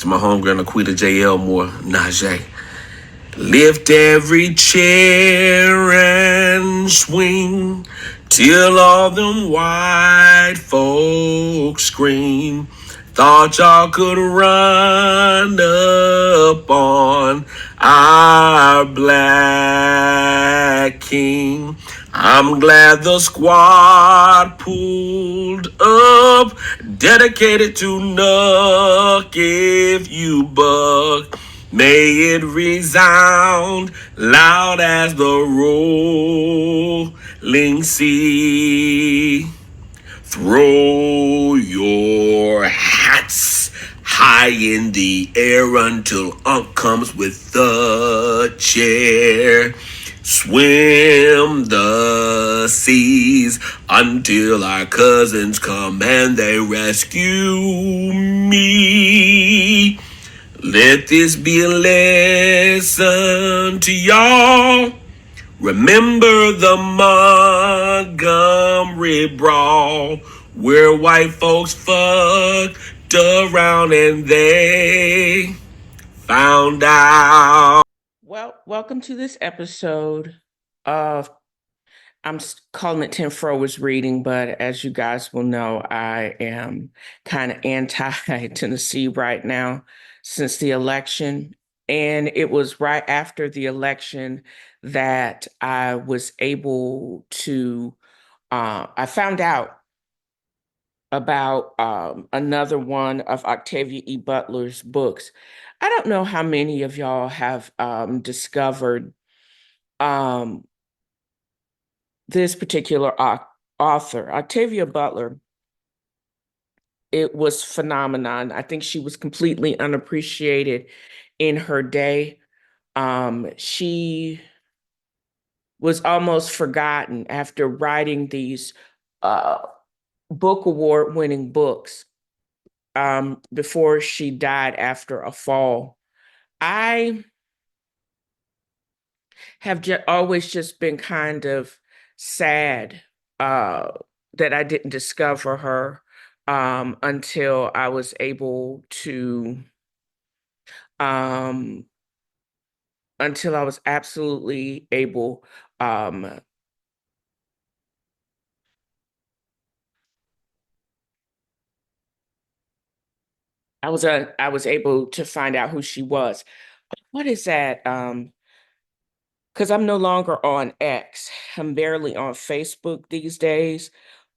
To my homegirl Naquita J. Elmore, Najee. Lift every chair and swing till all them white folks scream. Thought y'all could run up on our black king. I'm glad the squad pulled up, dedicated to Nuck if you buck. May it resound loud as the rolling sea. Throw your hats high in the air until Unc comes with the chair. Swim the seas until our cousins come and they rescue me. Let this be a lesson to y'all. Remember the Montgomery Brawl, where white folks fucked around and they found out. Well, welcome to this episode of calling it Tim Frower's reading, but as you guys will know, I am kind of anti-Tennessee right now since the election. And it was right after the election that I was able to, I found out about another one of Octavia E. Butler's books. I don't know how many of y'all have discovered um, this particular author, Octavia Butler. It was phenomenon. I think she was completely unappreciated in her day. She was almost forgotten after writing these uh, book award winning books before she died after a fall. I have always just been kind of sad uh, that I didn't discover her until I was able to, um, until I was absolutely able. Um, I was able to find out who she was. What is that? Because I'm no longer on X. I'm barely on Facebook these days.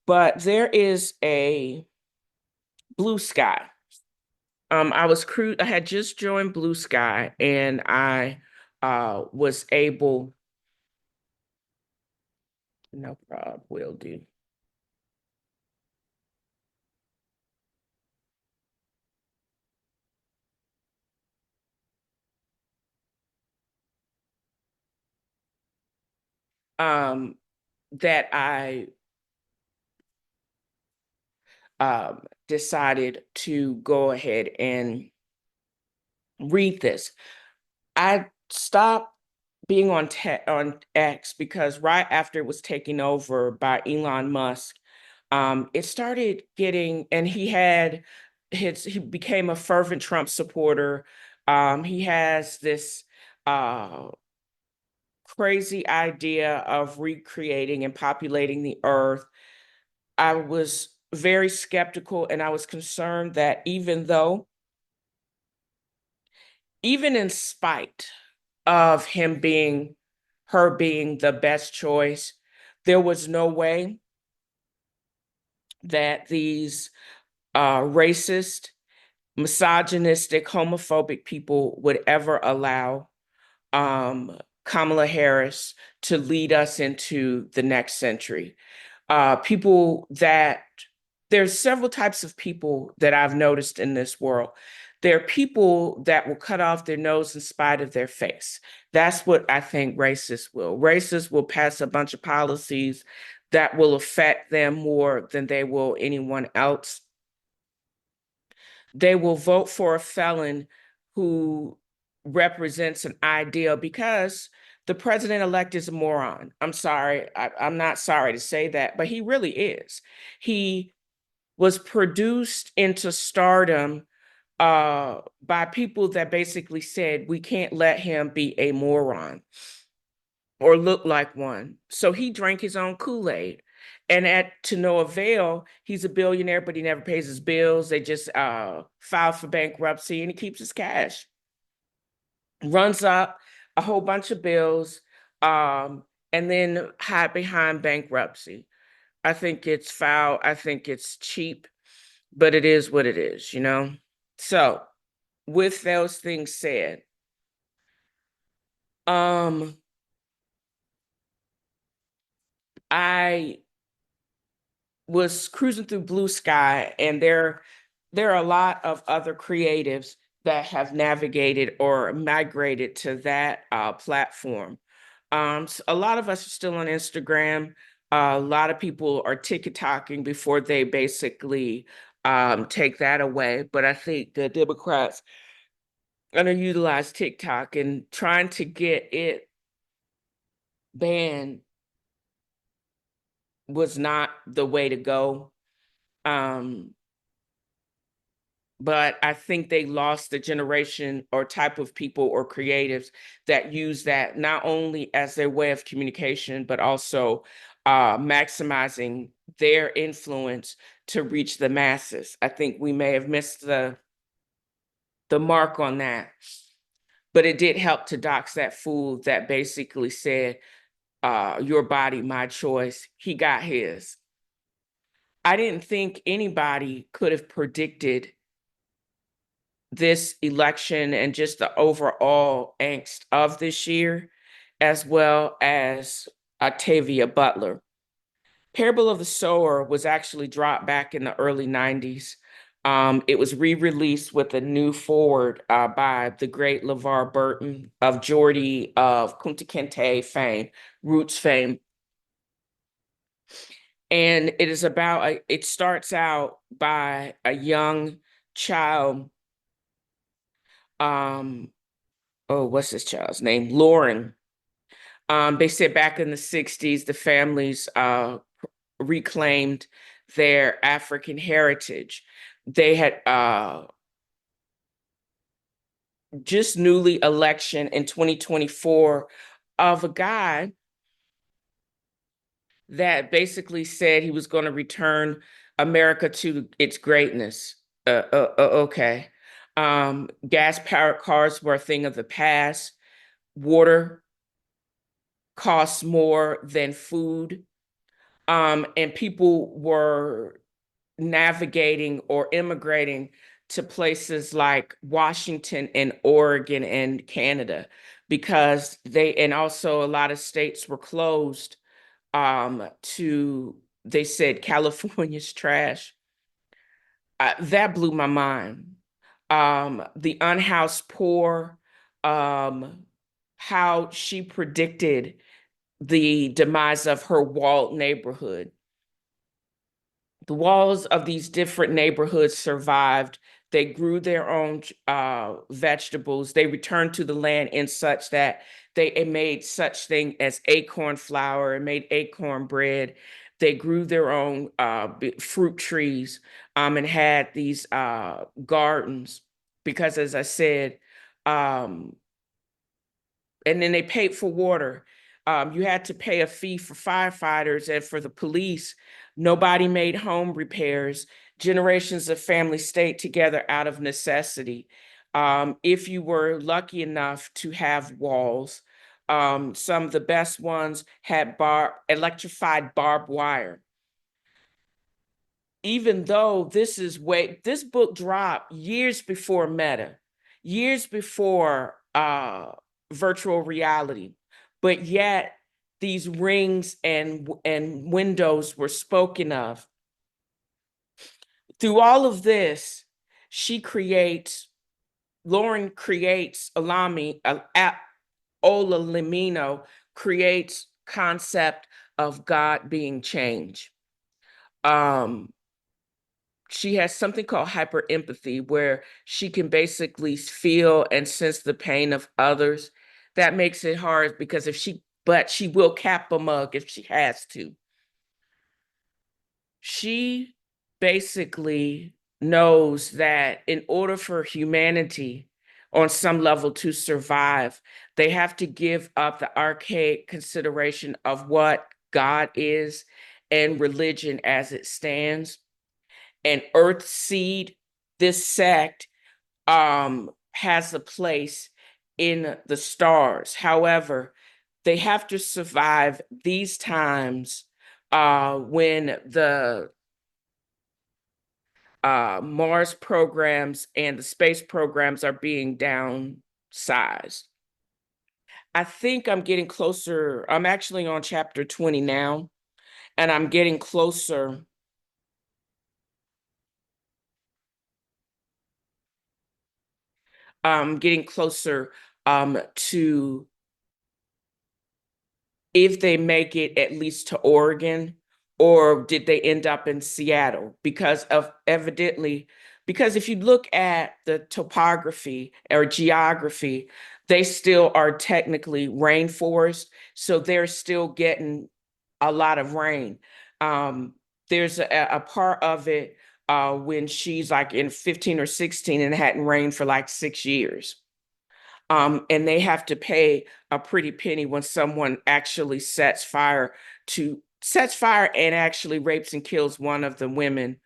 But there is a Blue Sky. I had just joined Blue Sky, and I was able. No problem, will do. That I decided to go ahead and read this. I stopped being on X because right after it was taken over by Elon Musk, it started getting, and he became a fervent Trump supporter. He has this crazy idea of recreating and populating the earth. I was very skeptical, and I was concerned that even in spite of her being the best choice, there was no way that these racist, misogynistic, homophobic people would ever allow Kamala Harris to lead us into the next century. People that There's several types of people that I've noticed in this world. There are people that will cut off their nose in spite of their face. That's what I think racists will. Racists will pass a bunch of policies that will affect them more than they will anyone else. They will vote for a felon who represents an ideal because the president-elect is a moron. I'm sorry. I'm not sorry to say that, but he really is. He was produced into stardom by people that basically said we can't let him be a moron or look like one. So he drank his own Kool-Aid. And to no avail, he's a billionaire, but he never pays his bills. They just filed for bankruptcy, and he keeps his cash. Runs up a whole bunch of bills, and then hide behind bankruptcy. I think it's foul. I think it's cheap, but it is what it is, you know? So with those things said, I was cruising through Blue Sky, and there are a lot of other creatives that have navigated or migrated to that platform. So a lot of us are still on Instagram. A lot of people are TikToking before they basically take that away. But I think the Democrats underutilize TikTok, and trying to get it banned was not the way to go. Um, but I think they lost the generation or type of people or creatives that use that not only as their way of communication, but also maximizing their influence to reach the masses. I think we may have missed the mark on that, but it did help to dox that fool that basically said, your body, my choice. He got his. I didn't think anybody could have predicted this election and just the overall angst of this year, as well as Octavia Butler. Parable of the Sower was actually dropped back in the early 90s. It was re-released with a new forward by the great LeVar Burton of Geordie of Kunta Kinte fame, Roots fame. And it is about, it starts out by a young child, what's this child's name? Lauren. They said back in the 60s, the families reclaimed their African heritage. They had just newly election in 2024 of a guy that said he was going to return America to its greatness. Okay. Gas-powered cars were a thing of the past. Water costs more than food. And people were navigating or immigrating to places like Washington and Oregon and Canada because and also a lot of states were closed they said California's trash. That blew my mind. The unhoused poor, how she predicted the demise of her walled neighborhood. The walls of these different neighborhoods survived. They grew their own vegetables. They returned to the land in such that it made such thing as acorn flour and made acorn bread. They grew their own fruit trees and had these gardens because, as I said, and then they paid for water. You had to pay a fee for firefighters and for the police. Nobody made home repairs. Generations of families stayed together out of necessity. If you were lucky enough to have walls, some of the best ones had electrified barbed wire. Even though this book dropped years before Meta, years before virtual reality, but yet these rings and windows were spoken of. Through all of this, Lauren creates Olamina creates concept of God being change. She has something called hyperempathy, where she can basically feel and sense the pain of others. That makes it hard because but she will cap a mug if she has to. She basically knows that in order for humanity on some level to survive, they have to give up the archaic consideration of what God is and religion as it stands. And Earth Seed, this sect, has a place in the stars. However, they have to survive these times when the Mars programs and the space programs are being downsized. I think I'm getting closer. I'm actually on chapter 20 now, and I'm getting closer. Getting closer to if they make it at least to Oregon, or did they end up in Seattle? Because if you look at the topography or geography, they still are technically rainforest, so they're still getting a lot of rain. Um, there's a part of it when she's like in 15 or 16 and it hadn't rained for like 6 years. And they have to pay a pretty penny when someone actually sets fire and actually rapes and kills one of the women,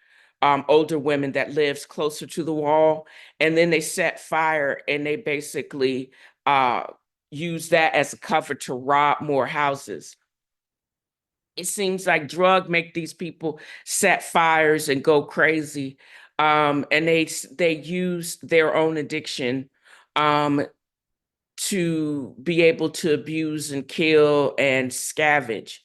older women that lives closer to the wall. And then they set fire and they basically uh, use that as a cover to rob more houses. It seems like drug make these people set fires and go crazy. And they use their own addiction um, to be able to abuse and kill and scavenge.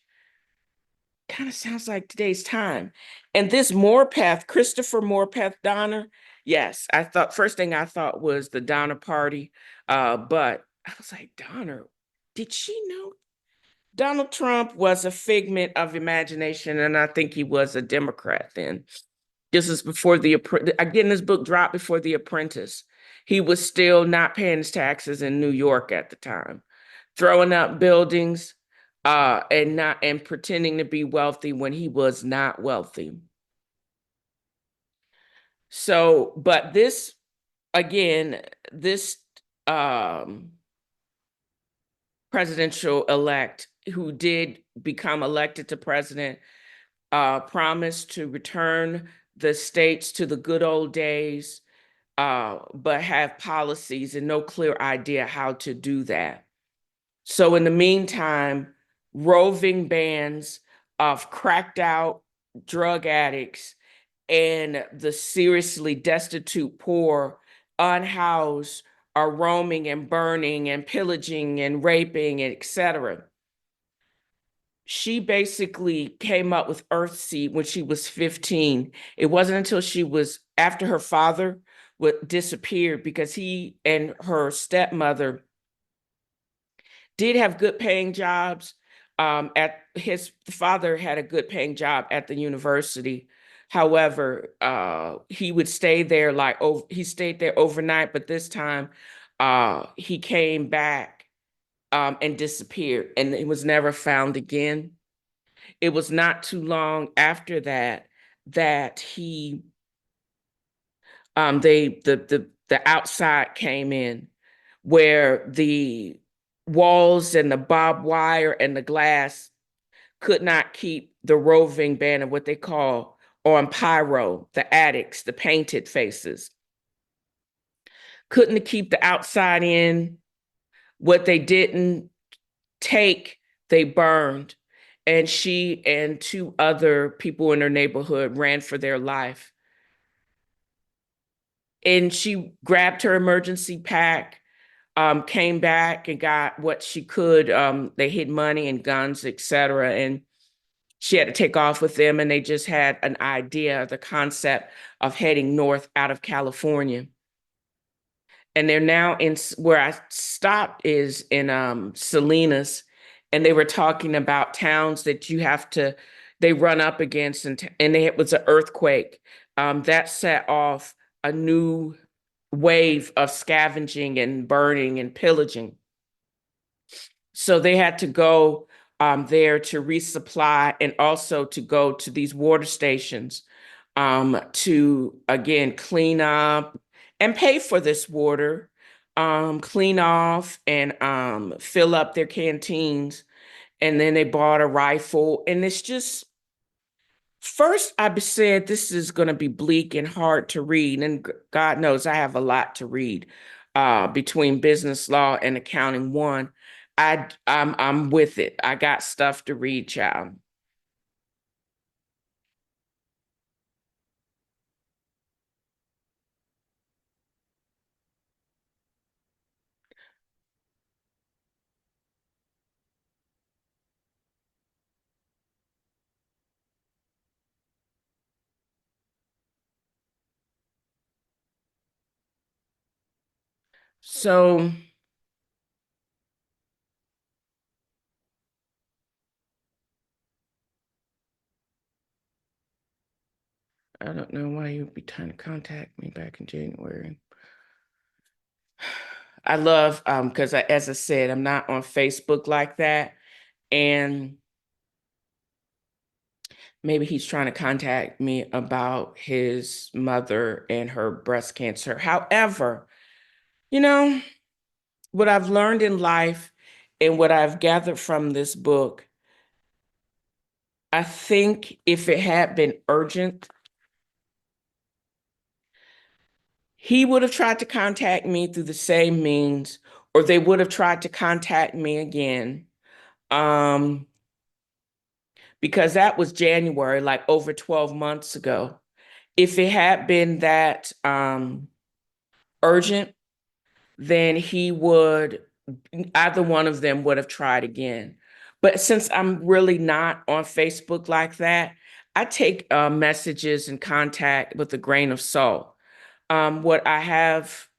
Kind of sounds like today's time. And this Morpeth, Christopher Morpeth Donner, yes, I thought first thing I thought was the Donner Party. But I was like, Donner, did she know Donald Trump was a figment of imagination? And I think he was a Democrat then. This is before again, this book dropped before The Apprentice. He was still not paying his taxes in New York at the time, throwing up buildings, and pretending to be wealthy when he was not wealthy. So, but this again, this presidential elect who did become elected to president promised to return the states to the good old days, but have policies and no clear idea how to do that. So in the meantime, roving bands of cracked out drug addicts and the seriously destitute poor, unhoused, are roaming and burning and pillaging and raping, etc. She basically came up with Earthseed when she was 15. It wasn't until she was after her father disappeared, because he and her stepmother did have good paying jobs. At his father had a good paying job at the university. However, he would stay there he stayed there overnight, but this time he came back and disappeared, and it was never found again. It was not too long after that that he the outside came in, where the walls and the barbed wire and the glass could not keep the roving band of what they call on pyro, the addicts, the painted faces. Couldn't keep the outside in. What they didn't take, they burned. And she and two other people in her neighborhood ran for their life. And she grabbed her emergency pack, came back and got what she could. They hid money and guns, etc. And she had to take off with them, and they just had an idea, the concept of heading north out of California. And they're now in where I stopped is in Salinas, and they were talking about towns that they run up against, and it was an earthquake that set off a new wave of scavenging and burning and pillaging. So they had to go there to resupply and also to go to these water stations to again clean up and pay for this water, clean off and fill up their canteens. And then they bought a rifle. And it's just, first, I said this is going to be bleak and hard to read. And God knows I have a lot to read between business law and accounting one. I'm with it. I got stuff to read, child. So I don't know why you would be trying to contact me back in January. I love because as I said, I'm not on Facebook like that. And maybe he's trying to contact me about his mother and her breast cancer. However, you know, what I've learned in life and what I've gathered from this book, I think if it had been urgent, he would have tried to contact me through the same means, or they would have tried to contact me again. Um, because that was January, like over 12 months ago. If it had been that urgent, then he would, either one of them would have tried again. But since I'm really not on Facebook like that, I take messages and contact with a grain of salt. What I have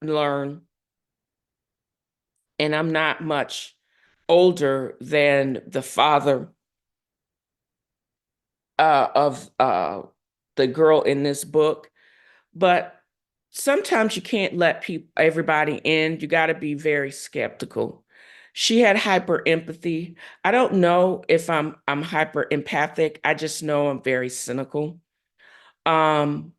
learned, and I'm not much older than the father of the girl in this book, but sometimes you can't let people everybody in. You got to be very skeptical. She had hyper empathy. I don't know if I'm hyper empathic. I just know I'm very cynical. Um,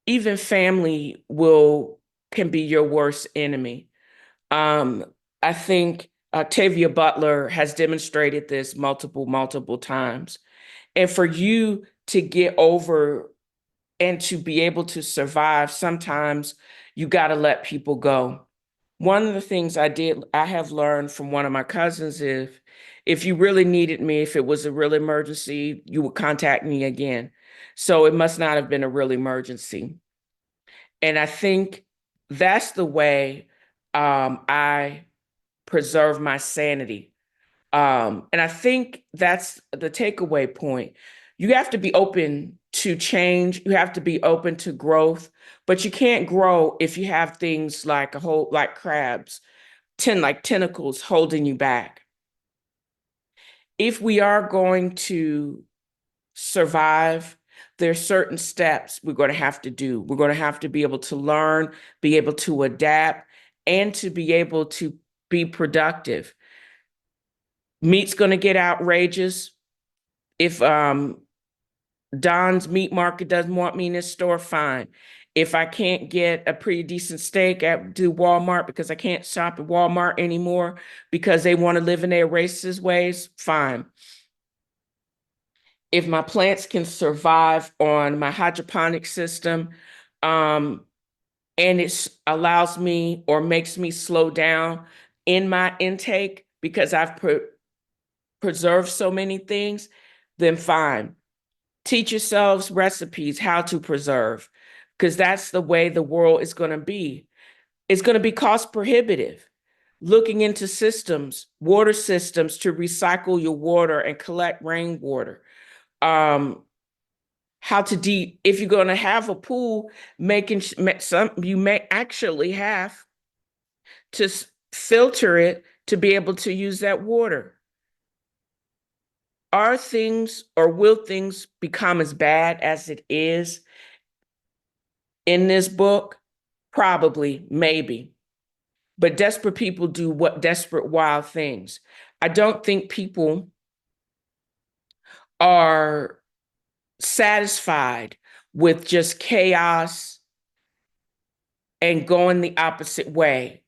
Even family will can be your worst enemy. Um, I think Octavia Butler has demonstrated this multiple times. And for you to get over and to be able to survive, sometimes you got to let people go. One of the things I have learned from one of my cousins is if you really needed me, if it was a real emergency, you would contact me again. So it must not have been a real emergency. And I think that's the way I preserve my sanity. And I think that's the takeaway point. You have to be open to change. You have to be open to growth, but you can't grow if you have things like a whole, like crabs, like tentacles holding you back. If we are going to survive, there's certain steps we're going to have to do. We're going to have to be able to learn, be able to adapt, and to be able to be productive. Meat's going to get outrageous. If Don's meat market doesn't want me in his store, fine. If I can't get a pretty decent steak at Walmart because I can't shop at Walmart anymore because they want to live in their racist ways, fine. If my plants can survive on my hydroponic system, um, and it allows me or makes me slow down in my intake because I've preserved so many things, then fine. Teach yourselves recipes, how to preserve, because that's the way the world is going to be. It's going to be cost prohibitive. Looking into systems, water systems to recycle your water and collect rainwater. Um, how to if you're going to have a pool, making some, you may actually have to filter it to be able to use that water. Are things or will things become as bad as it is in this book? Probably, maybe. But desperate people do what desperate, wild things. I don't think people are satisfied with just chaos and going the opposite way.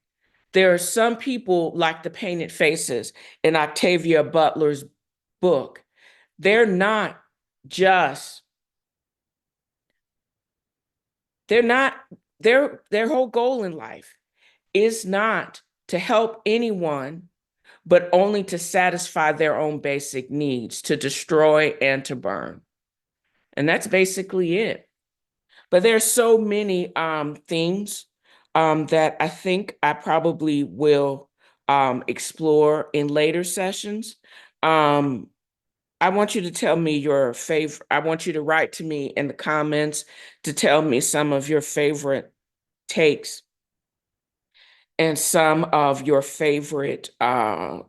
There are some people like the painted faces in Octavia Butler's book. They're not just, they're not, their whole goal in life is not to help anyone, but only to satisfy their own basic needs, to destroy and to burn. And that's basically it. But there's so many themes that I think I probably will explore in later sessions. I want you to tell me your favorite. I want you to write to me in the comments to tell me some of your favorite takes and some of your favorite uh,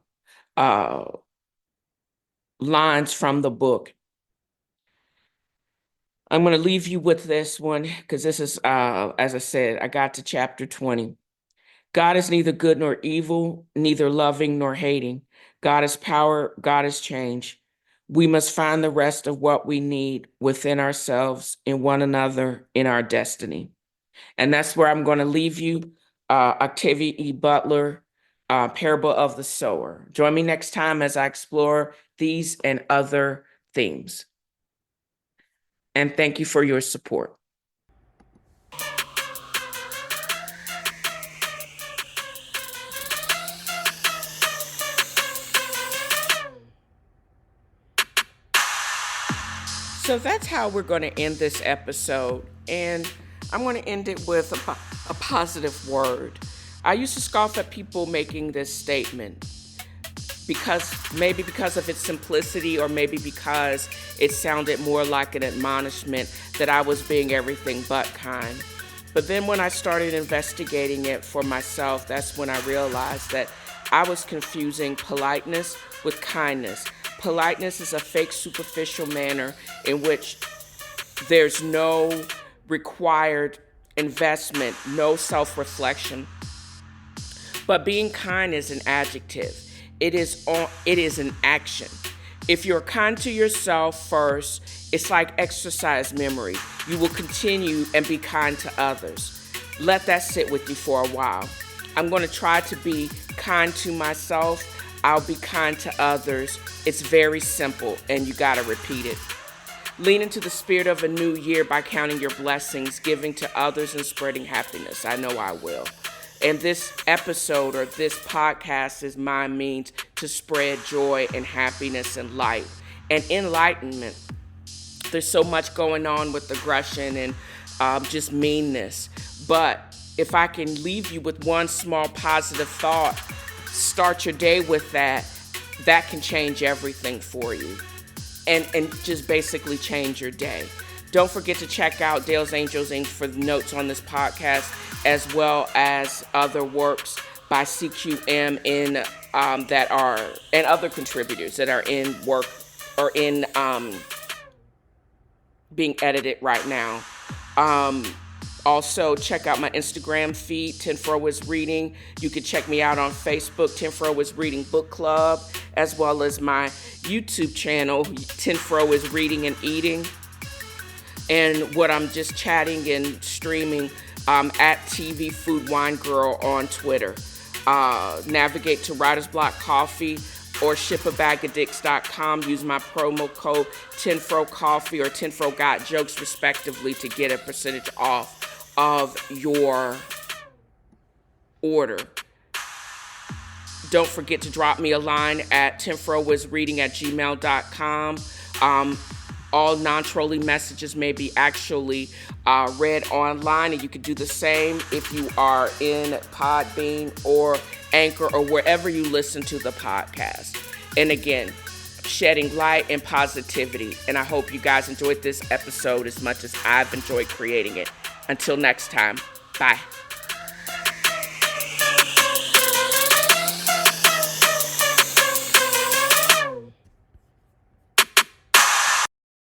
lines from the book. I'm going to leave you with this one because this is, as I said, I got to chapter 20. God is neither good nor evil, neither loving nor hating. God is power, God is change. We must find the rest of what we need within ourselves, in one another, in our destiny. And that's where I'm going to leave you. Octavia E. Butler, Parable of the Sower. Join me next time as I explore these and other themes. And thank you for your support. So that's how we're going to end this episode. And I'm going to end it with a positive word. I used to scoff at people making this statement because of its simplicity, or maybe because it sounded more like an admonishment that I was being everything but kind. But then when I started investigating it for myself, that's when I realized that I was confusing politeness with kindness. Politeness is a fake, superficial manner in which there's no required investment, no self-reflection. But being kind is an adjective. It is an action. If you're kind to yourself first, it's like exercise memory. You will continue and be kind to others. Let that sit with you for a while. I'm going to try to be kind to myself. I'll be kind to others. It's very simple, and you got to repeat it. Lean into the spirit of a new year by counting your blessings, giving to others, and spreading happiness. I know I will. And this episode, or this podcast, is my means to spread joy and happiness and light and enlightenment. There's so much going on with aggression and just meanness. But if I can leave you with one small positive thought, start your day with that, that can change everything for you. And just basically change your day. Don't forget to check out Dale's Angels Inc. for the notes on this podcast, as well as other works by CQM that are, and other contributors that are in work or in being edited right now. Also, check out my Instagram feed, Tinfro is Reading. You can check me out on Facebook, Tinfro is Reading Book Club, as well as my YouTube channel, Tinfro is Reading and Eating. And what I'm just chatting and streaming at TV Food Wine Girl on Twitter. Navigate to Writer's Block Coffee or shipabagadicts.com. Use my promo code TinFroCoffee or Tinfro Got Jokes, respectively, to get a percentage off of your order. Don't forget to drop me a line at tinfroisreading@gmail.com. All non-trolling messages may be actually read online, and you can do the same if you are in Podbean or Anchor or wherever you listen to the podcast. And again, shedding light and positivity. And I hope you guys enjoyed this episode as much as I've enjoyed creating it. Until next time, bye.